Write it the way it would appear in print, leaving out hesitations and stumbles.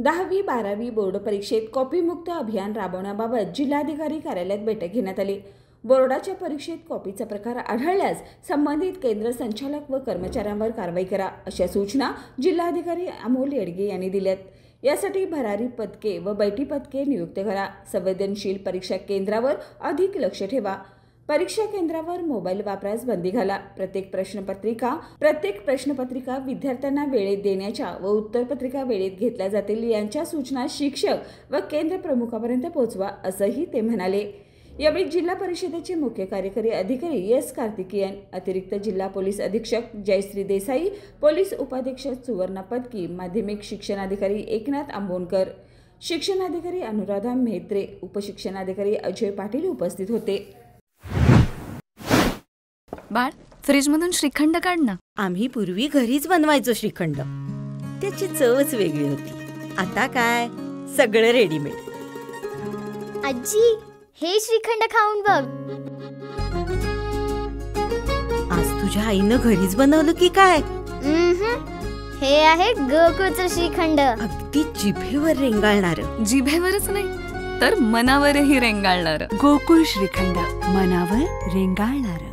10वी-12वी board परीक्षेत कॉपीमुक्त अभियान राबवण्याबाबत जिल्हाधिकारी कार्यालयात बैठक घेण्यात आली। बोर्डाच्या परीक्षेत कॉपीचा प्रकार आढळल्यास संबंधित केंद्र संचालक व कर्मचाऱ्यांवर कारवाई करा, अशा सूचना जिल्हाधिकारी अमोल येडगे यांनी दिल्यात। यासाठी भरारी पथके व बैठी पथके नियुक्त करा। संवेदनशील परीक्षा केंद्रावर अधिक लक्ष ठेवा। परीक्षा केंद्रावर मोबाईल वापरास बंदी घाला। प्रत्येक प्रश्नपत्रिका विद्यार्थ्यांना वेळेत देण्याच्या व उत्तरपत्रिका वेळेत घेतल्या जातील यांच्या सूचना शिक्षक व केंद्र प्रमुखापर्यंत पोहोचवा, असंही ते म्हणाले। यावेळी जिल्हा परिषदेचे मुख्य कार्यकारी अधिकारी एस कार्तिकेयन, अतिरिक्त जिल्हा पोलीस अधीक्षक जयश्री देसाई, पोलीस उपाधीक्षक सुवर्णा पदकी, माध्यमिक शिक्षणाधिकारी एकनाथ आंबोणकर, शिक्षणाधिकारी अनुराधा मेहत्रे, उपशिक्षणाधिकारी अजय पाटील उपस्थित होते। बाळ, फ्रीजमधून श्रीखंड काढ ना। आम्ही पूर्वी घरीच बनवायचो श्रीखंड, त्याची चवच वेगळी होती। आता काय सगळं रेडीमेड। आजी, हे श्रीखंड खाऊन बघ। आज तुझ्या आईनं घरीच बनवलं की काय? हे आहे गोकुळचं श्रीखंड। अगदी जिभेवर रेंगाळणार। जिभेवरच नाही तर मनावरही रेंगाळणार। गोकुळ श्रीखंड, मनावर रेंगाळणार।